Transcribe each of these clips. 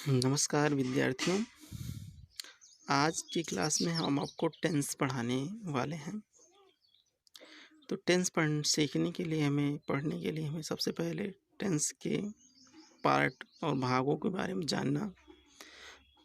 नमस्कार विद्यार्थियों। आज की क्लास में हम आपको टेंस पढ़ाने वाले हैं। तो टेंस सीखने के लिए पढ़ने के लिए हमें सबसे पहले टेंस के पार्ट और भागों के बारे में जानना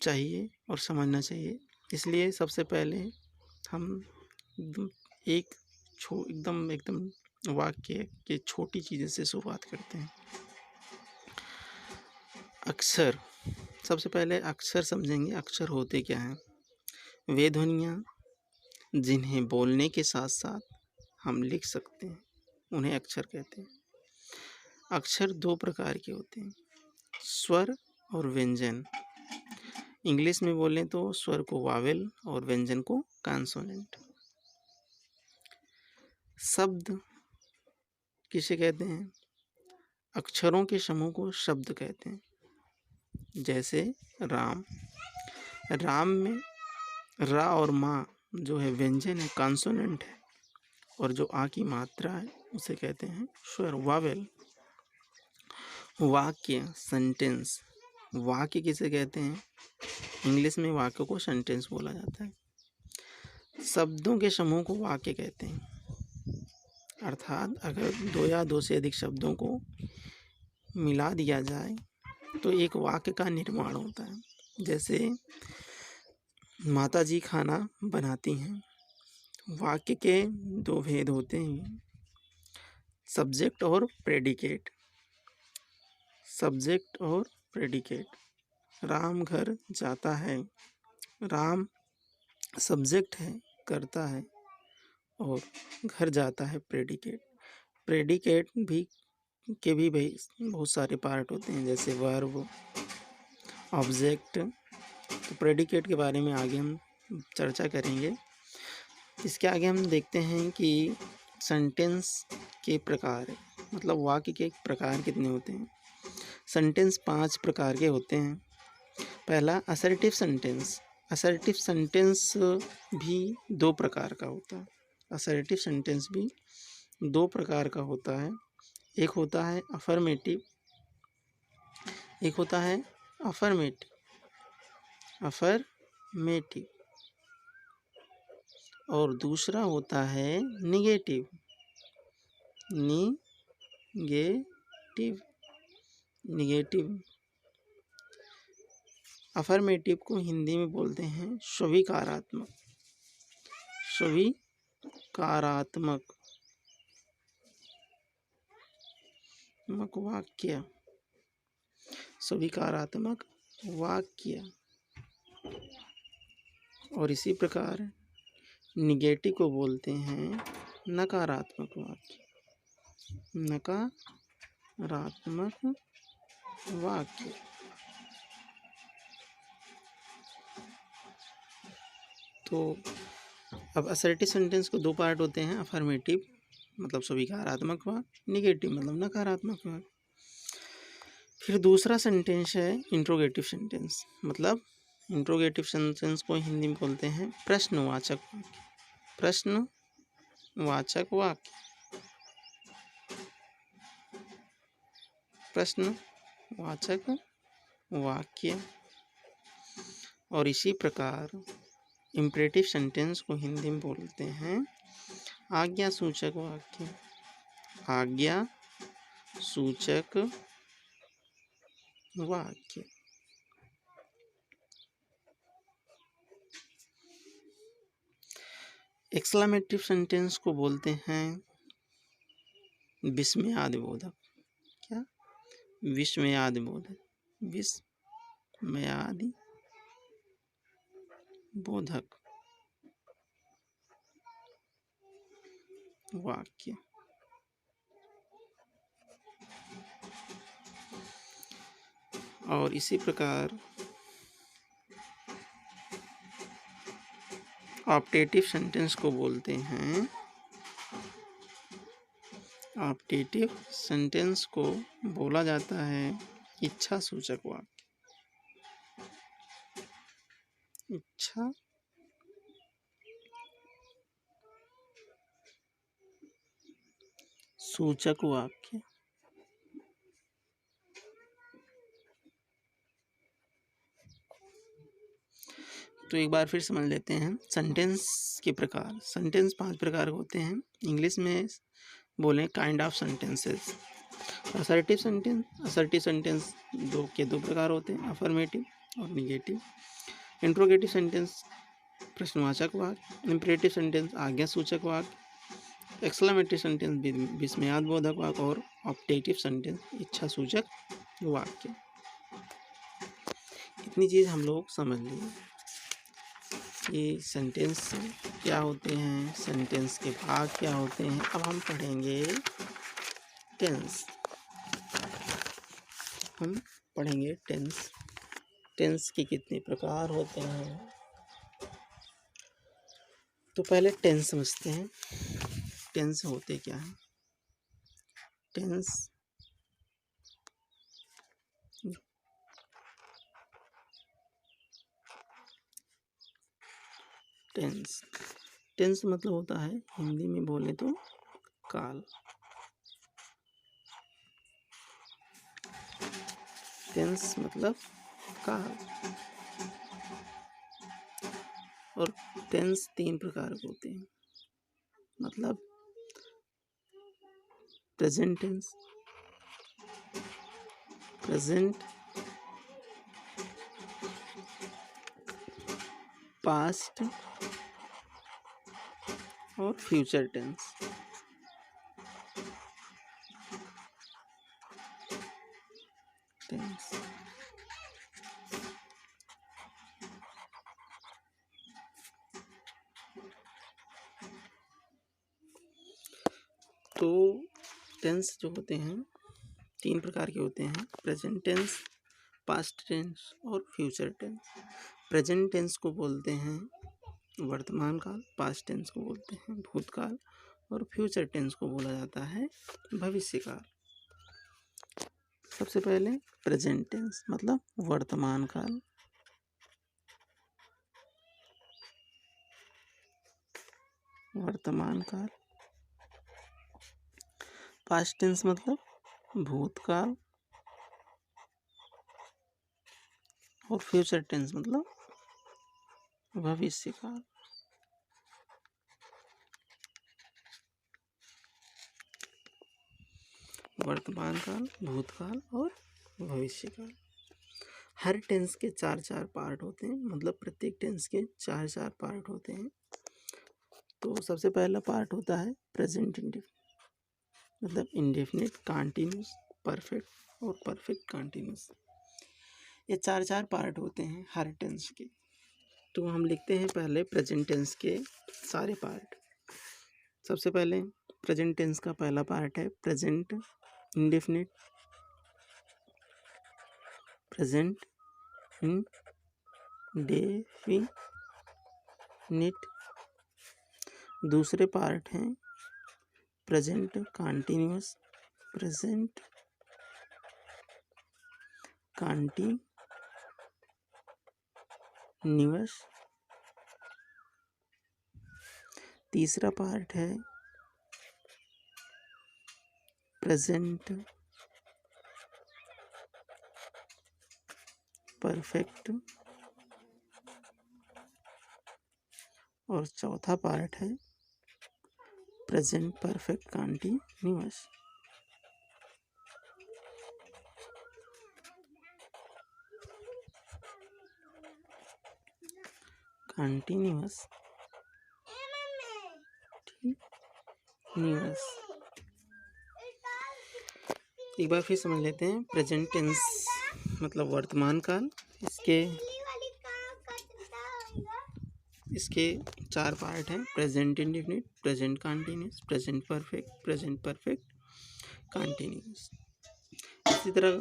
चाहिए और समझना चाहिए। इसलिए सबसे पहले हम एकदम एक एकदम एकदम वाक्य के छोटी चीज़ों से शुरुआत करते हैं। अक्षर। सबसे पहले अक्षर समझेंगे। अक्षर होते क्या हैं? वे ध्वनियाँ जिन्हें बोलने के साथ साथ हम लिख सकते हैं, उन्हें अक्षर कहते हैं। अक्षर दो प्रकार के होते हैं, स्वर और व्यंजन। इंग्लिश में बोलें तो स्वर को वावेल और व्यंजन को कॉन्सोनेंट। शब्द किसे कहते हैं? अक्षरों के समूह को शब्द कहते हैं। जैसे राम। राम में रा और माँ जो है व्यंजन है, कॉन्सोनेंट है, और जो आ की मात्रा है उसे कहते हैं स्वर, वावेल। वाक्य, सेंटेंस। वाक्य किसे कहते हैं? इंग्लिश में वाक्य को सेंटेंस बोला जाता है। शब्दों के समूह को वाक्य कहते हैं। अर्थात अगर दो या दो से अधिक शब्दों को मिला दिया जाए तो एक वाक्य का निर्माण होता है। जैसे माता जी खाना बनाती हैं। वाक्य के दो भेद होते हैं, सब्जेक्ट और प्रेडिकेट। सब्जेक्ट और प्रेडिकेट। राम घर जाता है। राम सब्जेक्ट है, करता है, और घर जाता है प्रेडिकेट। प्रेडिकेट भी भाई बहुत सारे पार्ट होते हैं, जैसे वर्ब, ऑब्जेक्ट। तो प्रेडिकेट के बारे में आगे हम चर्चा करेंगे। इसके आगे हम देखते हैं कि सेंटेंस के प्रकार, मतलब वाक्य के प्रकार कितने होते हैं। सेंटेंस 5 प्रकार के होते हैं। पहला असर्टिव सेंटेंस। असर्टिव सेंटेंस भी 2 प्रकार का होता है। असर्टिव सेंटेंस भी 2 प्रकार का होता है। एक होता है अफर्मेटिव, एक होता है अफर्मेटिव, और दूसरा होता है निगेटिव। निगेटिव। अफर्मेटिव को हिंदी में बोलते हैं स्वीकारात्मक। वाक्य। स्वीकारात्मक वाक्य। और इसी प्रकार निगेटिव को बोलते हैं नकारात्मक वाक्य। नकारात्मक वाक्य। तो अब असर्टिव सेंटेंस को 2 पार्ट होते हैं, अफर्मेटिव मतलब स्वीकारात्मक वाक्य, निगेटिव मतलब नकारात्मक वाक्य। फिर दूसरा सेंटेंस है इंट्रोगेटिव सेंटेंस। मतलब इंट्रोगेटिव सेंटेंस को हिंदी में बोलते हैं प्रश्नवाचक वाक्य। प्रश्नवाचक वाक्य। प्रश्नवाचक वाक्य। और इसी प्रकार इम्परेटिव सेंटेंस को हिंदी में बोलते हैं आज्ञा सूचक वाक्य। आज्ञा सूचक वाक्य। एक्सक्लेमेटिव सेंटेंस को बोलते हैं विस्मयादिबोधक। क्या? विस्मयादिबोधक। विस्मयादिबोधक वाक्य। और इसी प्रकार ऑप्टेटिव सेंटेंस को बोलते हैं, ऑप्टेटिव सेंटेंस को बोला जाता है इच्छा सूचक वाक्य। इच्छा सूचक वाक्य। तो एक बार फिर समझ लेते हैं सेंटेंस के प्रकार। सेंटेंस 5 प्रकार के होते हैं। इंग्लिश में बोलें kind of sentences. Assertive sentence दो प्रकार होते हैं, अफर्मेटिव और निगेटिव। इंट्रोगेटिव सेंटेंस प्रश्नवाचक वाक्य, इंपरेटिव सेंटेंस आज्ञासूचक वाक्य, एक्सक्लेमेटरी सेंटेंस विस्मयादिबोधक वाक्य और ऑप्टेटिव सेंटेंस इच्छा सूचक वाक्य। इतनी चीज़ हम लोग समझ लिए कि सेंटेंस क्या होते हैं, सेंटेंस के भाग क्या होते हैं। अब हम पढ़ेंगे टेंस। टेंस के कितने प्रकार होते हैं। तो पहले टेंस समझते हैं। टेंस होते क्या हैं। टेंस मतलब होता है, हिंदी में बोले तो काल। टेंस मतलब काल। और टेंस 3 प्रकार के होते हैं, मतलब प्रेजेंट टेंस, पास्ट और फ्यूचर टेंस। तो टेंस जो होते हैं 3 प्रकार के होते हैं, प्रेजेंट टेंस, पास्ट टेंस और फ्यूचर टेंस। प्रेजेंट टेंस को बोलते हैं वर्तमान काल, पास्ट टेंस को बोलते हैं भूतकाल और फ्यूचर टेंस को बोला जाता है भविष्य काल। सबसे पहले प्रेजेंट टेंस मतलब वर्तमान काल। पास्ट टेंस मतलब भूतकाल और फ्यूचर टेंस मतलब भविष्य काल। वर्तमान काल, भूतकाल और भविष्य काल। हर टेंस के 4-4 पार्ट होते हैं, मतलब प्रत्येक टेंस के 4-4 पार्ट होते हैं। तो सबसे पहला पार्ट होता है प्रेजेंट इंडेफिनिट, मतलब इंडेफिनिट, कंटीन्यूअस, परफेक्ट और परफेक्ट कंटीन्यूअस। ये 4-4 पार्ट होते हैं हर टेंस के। तो हम लिखते हैं पहले प्रेजेंट टेंस के सारे पार्ट। सबसे पहले प्रेजेंट टेंस का पहला पार्ट है प्रेजेंट इंडेफिनिट, प्रेजेंट इंडेफिनिट। दूसरे पार्ट हैं प्रेजेंट कंटीन्यूअस, प्रेजेंट कंटीन्यूअस। तीसरा पार्ट है प्रेजेंट परफेक्ट और चौथा पार्ट है प्रेजेंट परफेक्ट कंटीन्यूअस। एक बार फिर समझ लेते हैं। प्रेजेंट टेंस मतलब वर्तमान काल। इसके 4 पार्ट हैं, present indefinite, present continuous, present perfect continuous. इसी तरह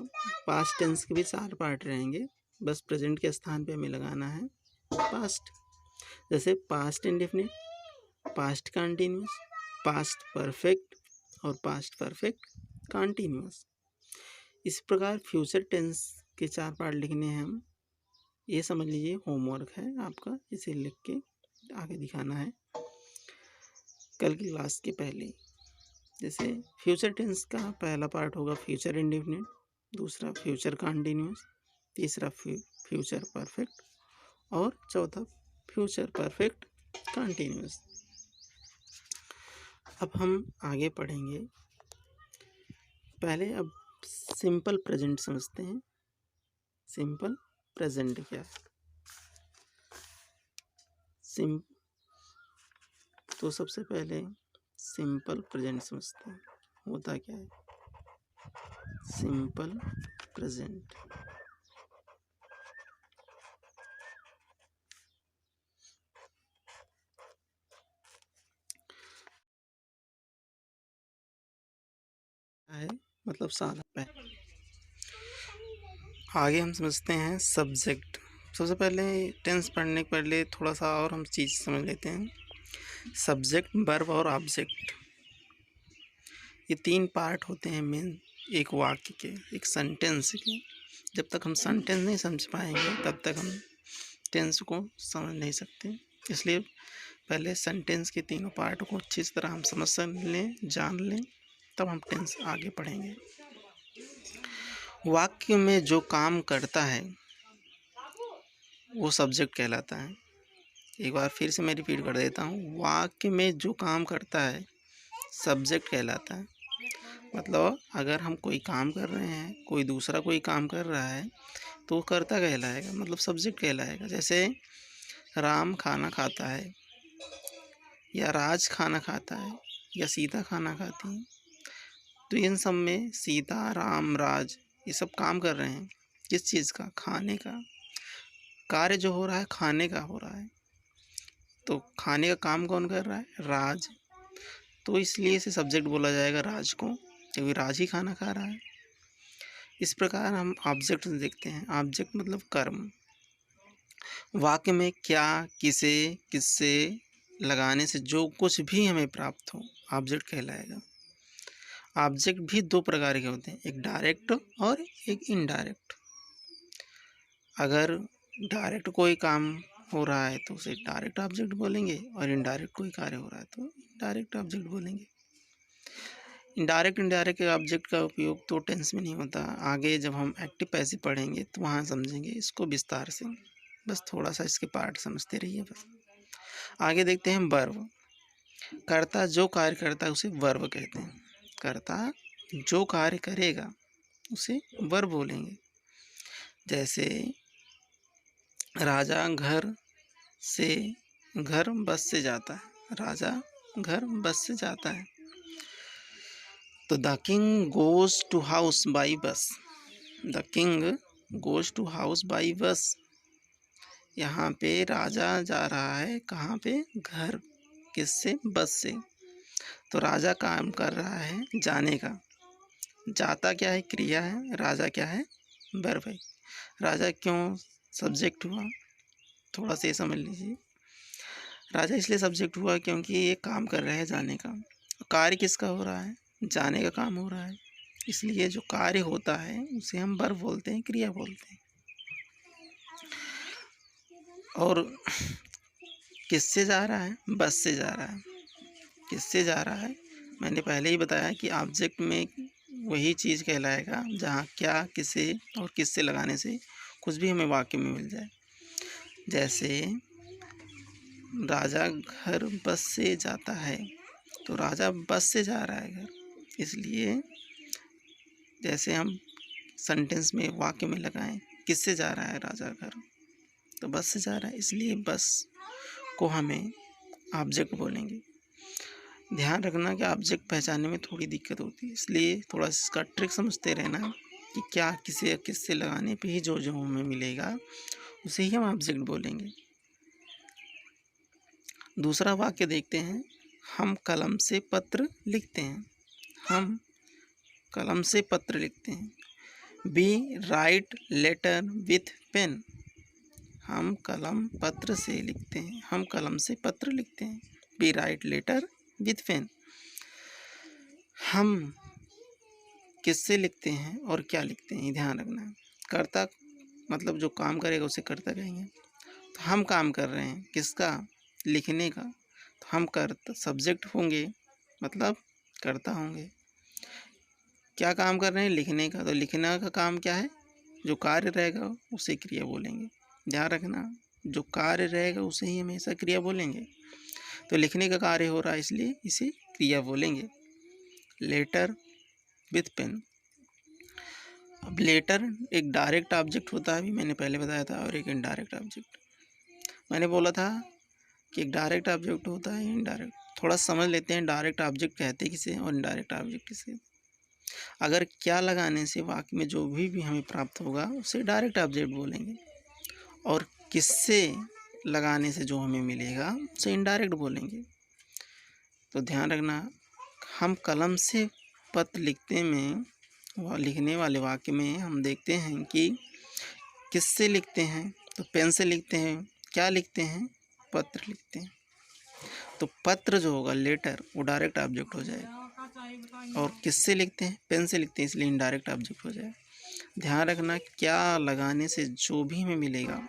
पास्ट टेंस के भी 4 पार्ट रहेंगे, बस प्रेजेंट के स्थान पे हमें लगाना है पास्ट। जैसे past indefinite, past continuous, past perfect और पास्ट परफेक्ट कंटीन्यूअस। इस प्रकार फ्यूचर टेंस के 4 पार्ट लिखने हैं हम। ये समझ लीजिए होमवर्क है आपका, इसे लिख के आगे दिखाना है कल की क्लास के पहले। जैसे फ्यूचर टेंस का पहला पार्ट होगा फ्यूचर इंडेफिनिट, दूसरा फ्यूचर कंटीन्यूअस, तीसरा फ्यूचर परफेक्ट और चौथा फ्यूचर परफेक्ट कंटिन्यूस। अब हम आगे पढ़ेंगे। पहले अब सिंपल प्रेजेंट समझते हैं। सिंपल प्रेजेंट क्या है? तो सबसे पहले सिंपल प्रेजेंट समझते हैं, होता क्या है सिंपल प्रेजेंट। है मतलब साधा। आगे हम समझते हैं सब्जेक्ट। सबसे पहले टेंस पढ़ने के पहले थोड़ा सा और हम चीज़ समझ लेते हैं। सब्जेक्ट, वर्ब और ऑब्जेक्ट, ये तीन पार्ट होते हैं मेन एक वाक्य के, एक सेंटेंस के। जब तक हम सेंटेंस नहीं समझ पाएंगे तब तक हम टेंस को समझ नहीं सकते। इसलिए पहले सेंटेंस के तीनों पार्ट को अच्छी तरह हम समझ लें, जान लें, तब हम टेंस आगे पढ़ेंगे। वाक्य में जो काम करता है वो सब्जेक्ट कहलाता है। एक बार फिर से मैं रिपीट कर देता हूँ। वाक्य में जो काम करता है सब्जेक्ट कहलाता है। मतलब अगर हम कोई काम कर रहे हैं, कोई दूसरा कोई काम कर रहा है, तो वो कर्ता कहलाएगा, मतलब सब्जेक्ट कहलाएगा। जैसे राम खाना खाता है, या राज खाना खाता है, या सीता खाना खाती है। तो इन सब में सीता, राम, राज ये सब काम कर रहे हैं। किस चीज़ का? खाने का। कार्य जो हो रहा है खाने का हो रहा है। तो खाने का काम कौन कर रहा है? राज। तो इसलिए इसे सब्जेक्ट बोला जाएगा राज को, क्योंकि राज ही खाना खा रहा है। इस प्रकार हम ऑब्जेक्ट देखते हैं। ऑब्जेक्ट मतलब कर्म। वाक्य में क्या, किसे, किससे लगाने से जो कुछ भी हमें प्राप्त हो ऑब्जेक्ट कहलाएगा। ऑब्जेक्ट भी दो प्रकार के होते हैं, एक डायरेक्ट और एक इनडायरेक्ट। अगर डायरेक्ट कोई काम हो रहा है तो उसे डायरेक्ट ऑब्जेक्ट बोलेंगे, और इनडायरेक्ट कोई कार्य हो रहा है तो डायरेक्ट ऑब्जेक्ट बोलेंगे। इनडायरेक्ट ऑब्जेक्ट का उपयोग तो टेंस में नहीं होता। आगे जब हम एक्टिव पैसिव पढ़ेंगे तो वहाँ समझेंगे इसको विस्तार से। बस थोड़ा सा इसके पार्ट समझते रहिए बस। आगे देखते हैं वर्ब। कर्ता जो कार्य करता है उसे वर्ब कहते हैं। कर्ता जो कार्य करेगा उसे वर्ब बोलेंगे। जैसे राजा घर बस से जाता है। राजा घर बस से जाता है। तो the king goes to house by bus. The king goes to house by bus. यहाँ पे राजा जा रहा है कहाँ पे? घर। किससे? बस से। तो राजा काम कर रहा है जाने का। जाता क्या है? क्रिया है। राजा क्या है? वर्ब है। राजा क्यों सब्जेक्ट हुआ? थोड़ा सा समझ लीजिए। राजा इसलिए सब्जेक्ट हुआ क्योंकि ये काम कर रहा है जाने का। कार्य किसका हो रहा है? जाने का काम हो रहा है। इसलिए जो कार्य होता है उसे हम वर्ब बोलते हैं, क्रिया बोलते हैं। और किससे जा रहा है? बस से जा रहा है। किससे जा रहा है? मैंने पहले ही बताया कि ऑब्जेक्ट में वही चीज़ कहलाएगा जहाँ क्या, किसे और किससे लगाने से कुछ भी हमें वाक्य में मिल जाए। जैसे राजा घर बस से जाता है, तो राजा बस से जा रहा है घर। इसलिए जैसे हम सेंटेंस में वाक्य में लगाएं, किससे जा रहा है राजा घर? तो बस से जा रहा है, इसलिए बस को हमें ऑब्जेक्ट बोलेंगे। ध्यान रखना कि ऑब्जेक्ट पहचानने में थोड़ी दिक्कत होती है, इसलिए थोड़ा इसका ट्रिक समझते रहना कि क्या, किसे या किससे लगाने पे ही जो जो हमें मिलेगा उसे ही हम ऑब्जेक्ट बोलेंगे। दूसरा वाक्य देखते हैं। हम कलम से पत्र लिखते हैं। हम कलम से पत्र लिखते हैं। We write letter with pen. हम कलम पत्र से लिखते हैं। हम कलम से पत्र लिखते हैं। We write letter with pen. हम किससे लिखते हैं और क्या लिखते हैं, ध्यान रखना। कर्ता मतलब जो काम करेगा उसे कर्ता कहेंगे। तो हम काम कर रहे हैं किसका? लिखने का। तो हम कर्ता सब्जेक्ट होंगे, मतलब कर्ता होंगे। क्या काम कर रहे हैं? लिखने का। तो लिखने का काम क्या है? जो कार्य रहेगा उसे क्रिया बोलेंगे। ध्यान रखना, जो कार्य रहेगा उसे ही हमेशा क्रिया बोलेंगे। तो लिखने का कार्य हो रहा है इसलिए इसे क्रिया बोलेंगे। Letter with pen. अब लेटर एक डायरेक्ट ऑब्जेक्ट होता है, अभी मैंने पहले बताया था, और एक इनडायरेक्ट ऑब्जेक्ट। मैंने बोला था कि एक डायरेक्ट ऑब्जेक्ट होता है, इनडायरेक्ट। थोड़ा समझ लेते हैं डायरेक्ट ऑब्जेक्ट कहते किसे और इनडायरेक्ट ऑब्जेक्ट किसे। अगर क्या लगाने से वाक्य में जो भी हमें प्राप्त होगा उसे डायरेक्ट ऑब्जेक्ट बोलेंगे, और किससे लगाने से जो हमें मिलेगा उसे इनडायरेक्ट बोलेंगे। तो ध्यान रखना, हम कलम से पत्र लिखते में व लिखने वाले वाक्य में हम देखते हैं कि किससे लिखते हैं, तो पेन से लिखते हैं। क्या लिखते हैं? पत्र लिखते हैं। तो पत्र जो होगा लेटर वो डायरेक्ट ऑब्जेक्ट हो जाएगा, और किससे लिखते हैं? पेन से लिखते हैं, इसलिए इनडायरेक्ट ऑब्जेक्ट हो जाएगा। ध्यान रखना, क्या लगाने से जो भी हमें मिलेगा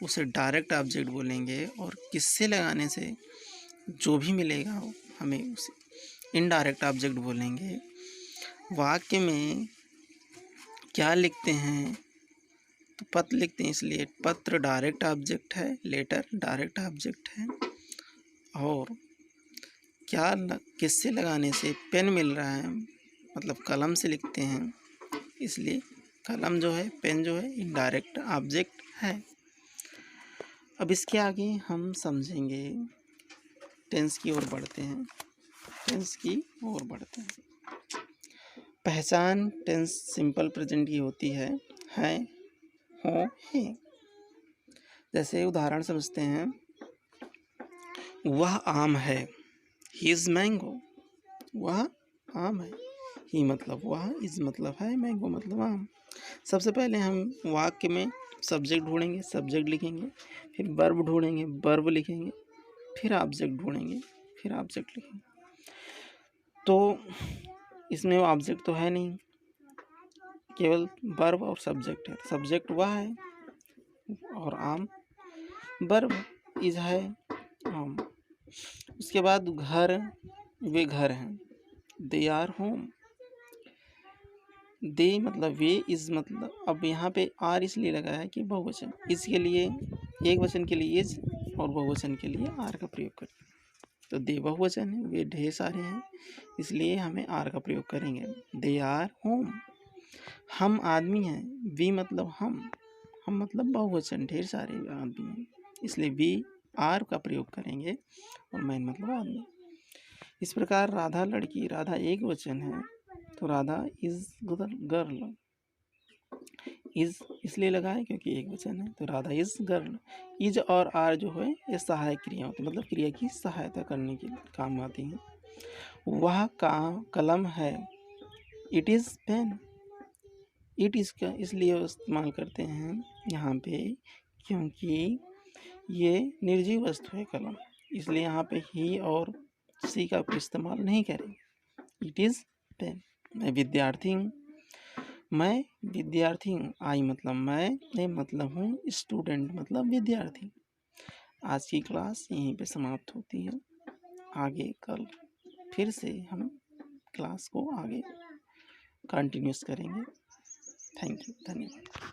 उसे डायरेक्ट ऑब्जेक्ट बोलेंगे, और किससे लगाने से जो भी मिलेगा हमें उसे इनडायरेक्ट ऑब्जेक्ट बोलेंगे। वाक्य में क्या लिखते हैं? तो पत्र लिखते हैं, इसलिए पत्र डायरेक्ट ऑब्जेक्ट है, लेटर डायरेक्ट ऑब्जेक्ट है। और क्या किससे लगाने से? पेन मिल रहा है, मतलब कलम से लिखते हैं, इसलिए कलम जो है, पेन जो है, इनडायरेक्ट ऑब्जेक्ट है। अब इसके आगे हम समझेंगे, टेंस की ओर बढ़ते हैं। टेंस की ओर बढ़ते हैं। पहचान टेंस सिंपल प्रेजेंट की होती है, हो, है। जैसे उदाहरण समझते हैं, वह आम है, ही इज मैंगो। वह आम है, ही मतलब वह, इज मतलब है, मैंगो मतलब आम। सबसे पहले हम वाक्य में सब्जेक्ट ढूंढेंगे, सब्जेक्ट लिखेंगे, फिर वर्ब ढूंढेंगे, वर्ब लिखेंगे, फिर ऑब्जेक्ट ढूंढेंगे, फिर ऑब्जेक्ट लिखेंगे। तो इसमें वो ऑब्जेक्ट तो है नहीं, केवल वर्ब और सब्जेक्ट है। सब्जेक्ट वह है और आम, वर्ब इज है, आम। उसके बाद घर, वे घर हैं, दे आर होम। दे मतलब वे, इज मतलब, अब यहाँ पे आर इसलिए लगा है कि बहुवचन, इसके लिए एक वचन के लिए इज और बहुवचन के लिए आर का प्रयोग करें। तो दे बहुवचन है, वे ढेर सारे हैं, इसलिए हमें आर का प्रयोग करेंगे। They are home. हम आदमी हैं, वी मतलब हम मतलब बहुवचन, ढेर सारे आदमी हैं, इसलिए वी आर का प्रयोग करेंगे, और मैन मतलब आदमी। इस प्रकार राधा लड़की, राधा एक वचन है, तो राधा इज गर्ल। इज इसलिए लगा है क्योंकि एक वचन है, तो राधा इज गर्ल। इज और आर जो है ये सहायक क्रिया होती है, मतलब क्रिया की सहायता करने के काम आती हैं। वह कलम है, it is pen. It is का इसलिए इस्तेमाल करते हैं यहाँ पे क्योंकि ये निर्जीव वस्तु है कलम, इसलिए यहाँ पे ही और सी का इस्तेमाल नहीं करेंगे। It is pen. मैं विद्यार्थी हूँ, मैं विद्यार्थी हूँ। आई मतलब मैं मतलब हूँ, स्टूडेंट मतलब विद्यार्थी। आज की क्लास यहीं पे समाप्त होती है। आगे कल फिर से हम क्लास को आगे कंटिन्यूस करेंगे। थैंक यू, धन्यवाद।